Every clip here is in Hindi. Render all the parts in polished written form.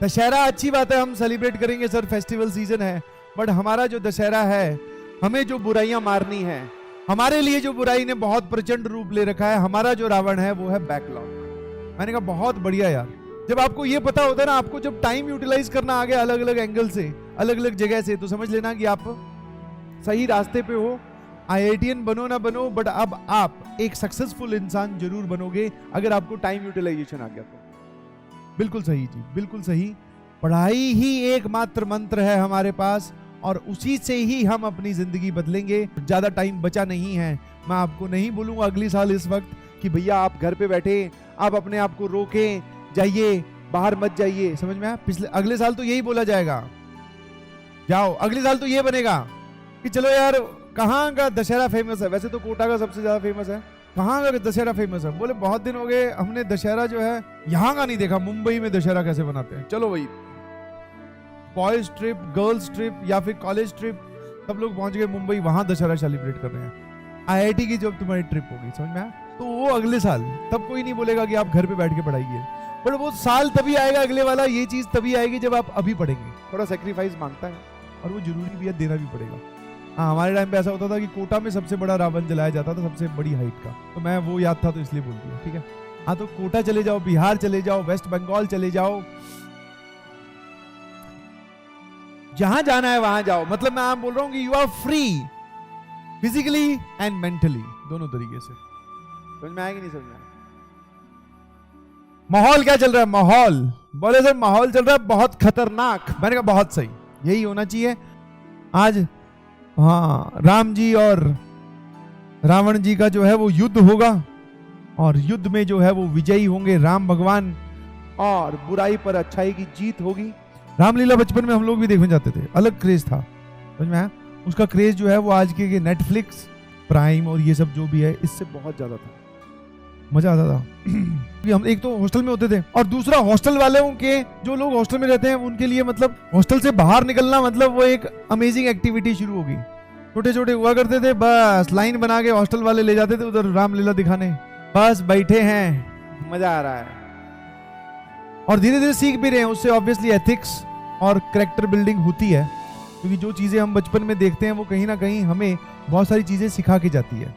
दशहरा अच्छी बात है, हम सेलिब्रेट करेंगे सर, फेस्टिवल सीजन है, बट हमारा जो दशहरा है, हमें जो बुराइयां मारनी है, हमारे लिए जो बुराई ने बहुत प्रचंड रूप ले रखा है, हमारा जो रावण है वो है बैकलॉग। मैंने कहा बहुत बढ़िया यार, जब आपको ये पता होता है ना, आपको जब टाइम यूटिलाइज करना आ गया अलग अलग एंगल से, अलग अलग जगह से, तो समझ लेना कि आप सही रास्ते पे हो। IITian बनो ना बनो, बट अब आप एक सक्सेसफुल इंसान जरूर बनोगे अगर आपको टाइम यूटिलाइजेशन आ गया तो। बिल्कुल सही जी, बिल्कुल सही। पढ़ाई ही एकमात्र मंत्र है हमारे पास, और उसी से ही हम अपनी जिंदगी बदलेंगे। ज्यादा टाइम बचा नहीं है। मैं आपको नहीं बोलूंगा अगली साल इस वक्त कि भैया आप घर पे बैठे, आप अपने आप को रोकें, जाइए बाहर मत जाइए, समझ में आया? अगले साल तो यही बोला जाएगा, जाओ। अगले साल तो ये बनेगा कि चलो यार कहाँ का दशहरा फेमस है, वैसे तो कोटा का सबसे ज्यादा फेमस है, कहाँ का दशहरा फेमस है? बोले बहुत दिन हो गए हमने दशहरा जो है यहाँ का नहीं देखा, मुंबई में दशहरा कैसे बनाते हैं, चलो भाई बॉयज ट्रिप, गर्ल्स ट्रिप या फिर कॉलेज ट्रिप, सब लोग पहुंच गए मुंबई, वहां दशहरा सेलिब्रेट कर रहे हैं। IIT की जब तुम्हारी ट्रिप होगी, समझ में आया? तो वो अगले साल, तब कोई नहीं बोलेगा कि आप घर पे बैठ के पढ़ाइए, बट वो साल तभी आएगा अगले वाला, ये चीज तभी आएगी जब आप अभी पढ़ेंगे। थोड़ा सेक्रीफाइस मांगता है और वो जरूरी भी है, देना भी पड़ेगा। हाँ, हमारे टाइम पे ऐसा होता था कि कोटा में सबसे बड़ा रावण जलाया जाता था, सबसे बड़ी हाइट का, तो मैं वो याद था तो इसलिए बोल दिया, ठीक है? हाँ, तो कोटा चले जाओ, बिहार चले जाओ, वेस्ट बंगाल चले जाओ, जहां जाना है वहां जाओ। मतलब मैं बोल रहा हूं कि you are free physically and mentally, दोनों तरीके से। समझ में आया कि नहीं समझ में आया? माहौल क्या चल रहा है? माहौल, बोले सर माहौल चल रहा है बहुत खतरनाक। मैंने कहा बहुत सही, यही होना चाहिए आज। हाँ, राम जी और रावण जी का जो है वो युद्ध होगा, और युद्ध में जो है वो विजयी होंगे राम भगवान, और बुराई पर अच्छाई की जीत होगी। रामलीला बचपन में हम लोग भी देखने जाते थे, अलग क्रेज था, समझ में आया? उसका क्रेज जो है वो आज के नेटफ्लिक्स, प्राइम और ये सब जो भी है, इससे बहुत ज्यादा था, मजा आता था। हम एक तो हॉस्टल में होते थे, और दूसरा हॉस्टल वालों के, जो लोग हॉस्टल में रहते हैं उनके लिए मतलब हॉस्टल से बाहर निकलना मतलब वो एक अमेजिंग एक्टिविटी शुरू होगी। छोटे छोटे हुआ करते थे, बस लाइन बना के हॉस्टल वाले ले जाते थे उधर रामलीला दिखाने, बस बैठे हैं, मजा आ रहा है, और धीरे धीरे सीख भी रहे हैं उससे। ऑब्वियसली एथिक्स और कैरेक्टर बिल्डिंग होती है, क्योंकि जो चीजें हम बचपन में देखते हैं वो कहीं ना कहीं हमें बहुत सारी चीजें सिखा के जाती है।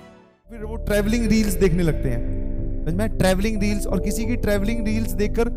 फिर वो ट्रैवलिंग रील्स देखने लगते हैं, समझ में? ट्रैवलिंग रील्स, और किसी की ट्रैवलिंग रील्स देखकर